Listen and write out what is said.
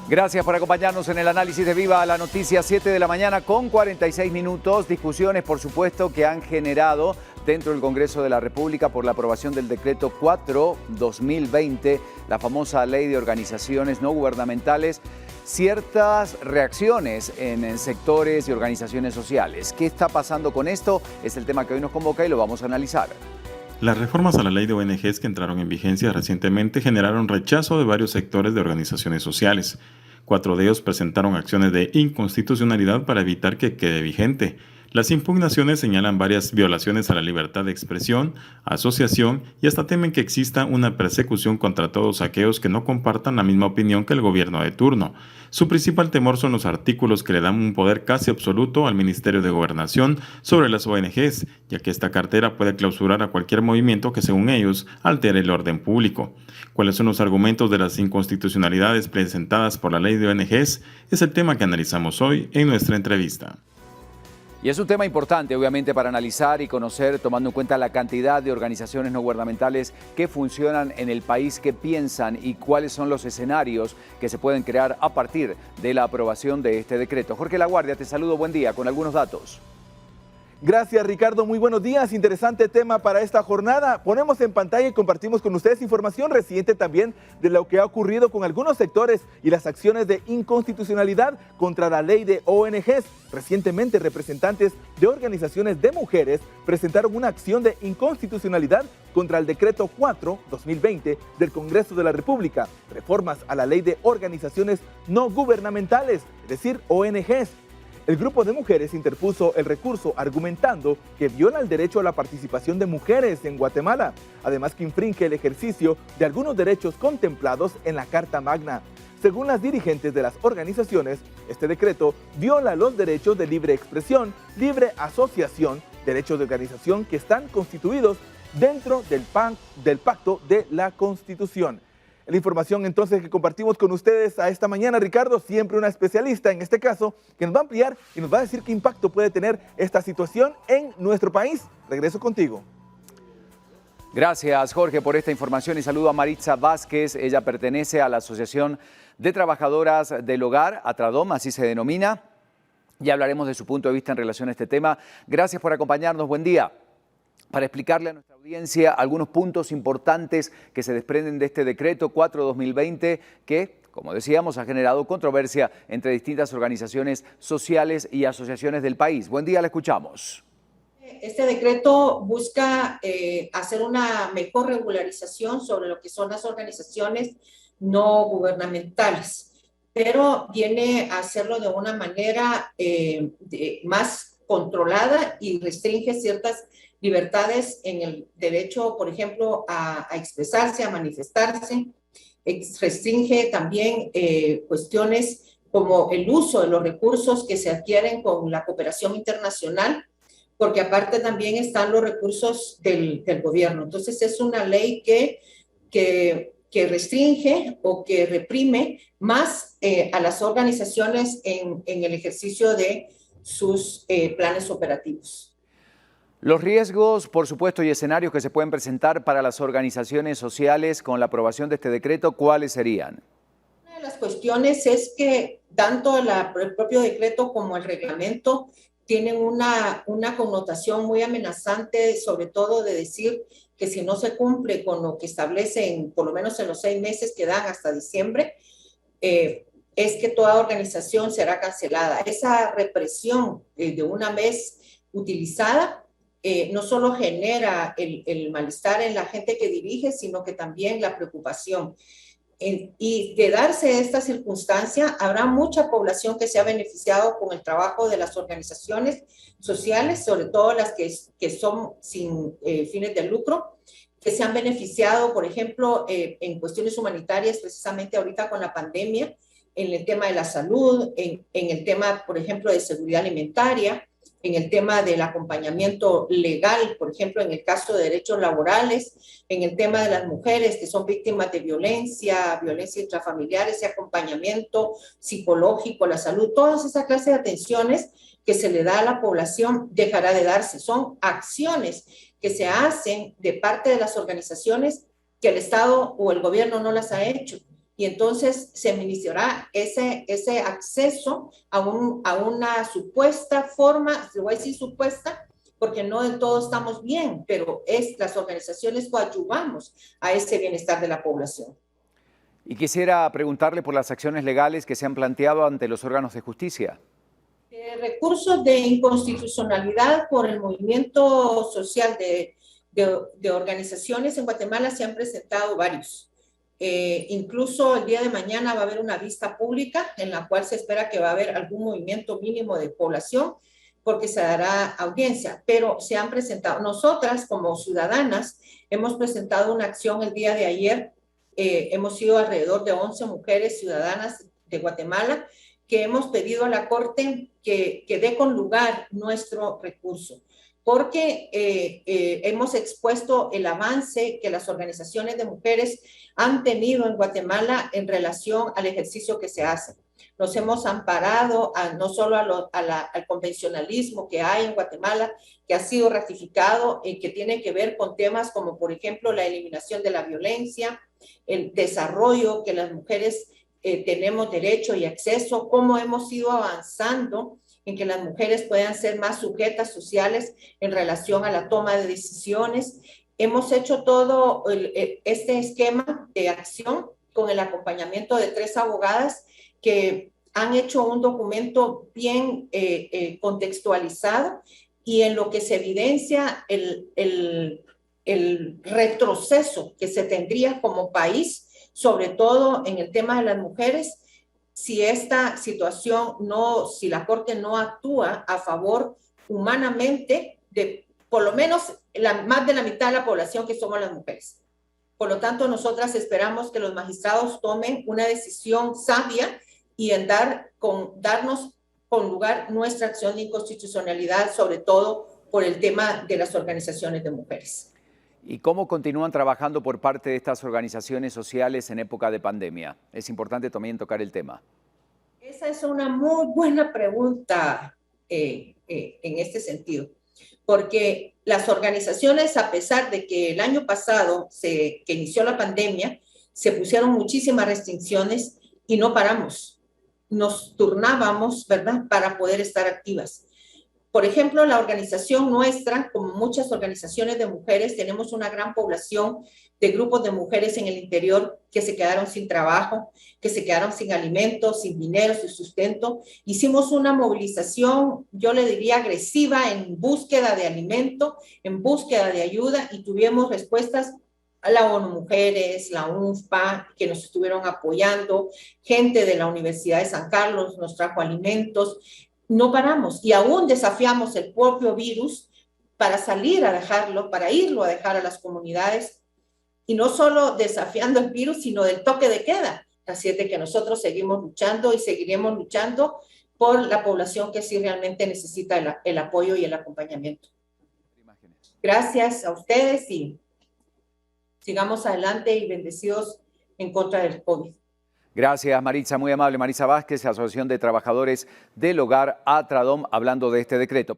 Gracias por acompañarnos en el análisis de Viva la Noticia, 7 de la mañana con 46 minutos. Discusiones, por supuesto, que han generado dentro del Congreso de la República por la aprobación del decreto 4/2020, la famosa ley de organizaciones no gubernamentales, ciertas reacciones en sectores y organizaciones sociales. ¿Qué está pasando con esto? Es el tema que hoy nos convoca y lo vamos a analizar. Las reformas a la ley de ONGs que entraron en vigencia recientemente generaron rechazo de varios sectores de organizaciones sociales. 4 de ellos presentaron acciones de inconstitucionalidad para evitar que quede vigente. Las impugnaciones señalan varias violaciones a la libertad de expresión, asociación y hasta temen que exista una persecución contra todos aquellos que no compartan la misma opinión que el gobierno de turno. Su principal temor son los artículos que le dan un poder casi absoluto al Ministerio de Gobernación sobre las ONGs, ya que esta cartera puede clausurar a cualquier movimiento que, según ellos, altere el orden público. ¿Cuáles son los argumentos de las inconstitucionalidades presentadas por la ley de ONGs? Es el tema que analizamos hoy en nuestra entrevista. Y es un tema importante, obviamente, para analizar y conocer, tomando en cuenta la cantidad de organizaciones no gubernamentales que funcionan en el país, qué piensan y cuáles son los escenarios que se pueden crear a partir de la aprobación de este decreto. Jorge Laguardia, te saludo, buen día, con algunos datos. Gracias, Ricardo. Muy buenos días. Interesante tema para esta jornada. Ponemos en pantalla y compartimos con ustedes información reciente también de lo que ha ocurrido con algunos sectores y las acciones de inconstitucionalidad contra la ley de ONGs. Recientemente, representantes de organizaciones de mujeres presentaron una acción de inconstitucionalidad contra el decreto 4/2020 del Congreso de la República, reformas a la ley de organizaciones no gubernamentales, es decir, ONGs. El grupo de mujeres interpuso el recurso argumentando que viola el derecho a la participación de mujeres en Guatemala, además que infringe el ejercicio de algunos derechos contemplados en la Carta Magna. Según las dirigentes de las organizaciones, este decreto viola los derechos de libre expresión, libre asociación, derechos de organización que están constituidos dentro del Pacto de la Constitución. La información entonces que compartimos con ustedes a esta mañana, Ricardo, siempre una especialista en este caso, que nos va a ampliar y nos va a decir qué impacto puede tener esta situación en nuestro país. Regreso contigo. Gracias, Jorge, por esta información y saludo a Maritza Vázquez. Ella pertenece a la Asociación de Trabajadoras del Hogar, Atradom, así se denomina. Ya hablaremos de su punto de vista en relación a este tema. Gracias por acompañarnos. Buen día. Para explicarle a nuestra audiencia algunos puntos importantes que se desprenden de este decreto 4/2020 que, como decíamos, ha generado controversia entre distintas organizaciones sociales y asociaciones del país. Buen día, le escuchamos. Este decreto busca hacer una mejor regularización sobre lo que son las organizaciones no gubernamentales, pero viene a hacerlo de una manera más controlada y restringe ciertas libertades en el derecho, por ejemplo, a expresarse, a manifestarse. Restringe también cuestiones como el uso de los recursos que se adquieren con la cooperación internacional, porque aparte también están los recursos del gobierno. Entonces es una ley que restringe o que reprime más a las organizaciones en el ejercicio de sus planes operativos. Los riesgos, por supuesto, y escenarios que se pueden presentar para las organizaciones sociales con la aprobación de este decreto, ¿cuáles serían? Una de las cuestiones es que tanto el propio decreto como el reglamento tienen una connotación muy amenazante, sobre todo de decir que si no se cumple con lo que establecen, por lo menos en los 6 meses que dan hasta diciembre, es que toda organización será cancelada. Esa represión de una vez utilizada no solo genera el malestar en la gente que dirige, sino que también la preocupación. Y de darse esta circunstancia, habrá mucha población que se ha beneficiado con el trabajo de las organizaciones sociales, sobre todo las que son sin fines de lucro, que se han beneficiado, por ejemplo, en cuestiones humanitarias, precisamente ahorita con la pandemia, en el tema de la salud, en el tema, por ejemplo, de seguridad alimentaria, en el tema del acompañamiento legal, por ejemplo, en el caso de derechos laborales, en el tema de las mujeres que son víctimas de violencia intrafamiliar, ese acompañamiento psicológico, la salud, todas esas clases de atenciones que se le da a la población dejará de darse. Son acciones que se hacen de parte de las organizaciones que el Estado o el gobierno no las ha hecho. y entonces se administrará ese acceso a una supuesta forma, se voy a decir supuesta, porque no del todo estamos bien, pero las organizaciones coadyuvamos a ese bienestar de la población. Y quisiera preguntarle por las acciones legales que se han planteado ante los órganos de justicia. Recursos de inconstitucionalidad por el movimiento social de organizaciones en Guatemala se han presentado varios. Incluso el día de mañana va a haber una vista pública en la cual se espera que va a haber algún movimiento mínimo de población porque se dará audiencia, pero se han presentado, nosotras como ciudadanas hemos presentado una acción el día de ayer. Hemos sido alrededor de 11 mujeres ciudadanas de Guatemala que hemos pedido a la Corte que dé con lugar nuestro recurso, porque hemos expuesto el avance que las organizaciones de mujeres han tenido en Guatemala en relación al ejercicio que se hace. Nos hemos amparado no solo al convencionalismo que hay en Guatemala, que ha sido ratificado y que tiene que ver con temas como, por ejemplo, la eliminación de la violencia, el desarrollo que las mujeres tenemos derecho y acceso, cómo hemos ido avanzando en que las mujeres puedan ser más sujetas sociales en relación a la toma de decisiones. Hemos hecho todo este esquema de acción con el acompañamiento de 3 abogadas que han hecho un documento bien contextualizado y en lo que se evidencia el retroceso que se tendría como país, sobre todo en el tema de las mujeres, si esta situación si la Corte no actúa a favor humanamente de por lo menos más de la mitad de la población que somos las mujeres. Por lo tanto, nosotras esperamos que los magistrados tomen una decisión sabia y en darnos con lugar nuestra acción de inconstitucionalidad, sobre todo por el tema de las organizaciones de mujeres. ¿Y cómo continúan trabajando por parte de estas organizaciones sociales en época de pandemia? Es importante también tocar el tema. Esa es una muy buena pregunta en este sentido, porque las organizaciones, a pesar de que el año pasado que inició la pandemia, se pusieron muchísimas restricciones y no paramos. Nos turnábamos, ¿verdad?, para poder estar activas. Por ejemplo, la organización nuestra, como muchas organizaciones de mujeres, tenemos una gran población de grupos de mujeres en el interior que se quedaron sin trabajo, que se quedaron sin alimentos, sin dinero, sin sustento. Hicimos una movilización, yo le diría agresiva, en búsqueda de alimento, en búsqueda de ayuda, y tuvimos respuestas a la ONU Mujeres, la UNFPA, que nos estuvieron apoyando, gente de la Universidad de San Carlos nos trajo alimentos. No paramos y aún desafiamos el propio virus para salir a dejarlo, para irlo a dejar a las comunidades, y no solo desafiando el virus, sino del toque de queda. Así es de que nosotros seguimos luchando y seguiremos luchando por la población que sí realmente necesita el apoyo y el acompañamiento. Gracias a ustedes y sigamos adelante y bendecidos en contra del COVID. Gracias, Maritza, muy amable. Maritza Vázquez, Asociación de Trabajadores del Hogar, Atradom, hablando de este decreto.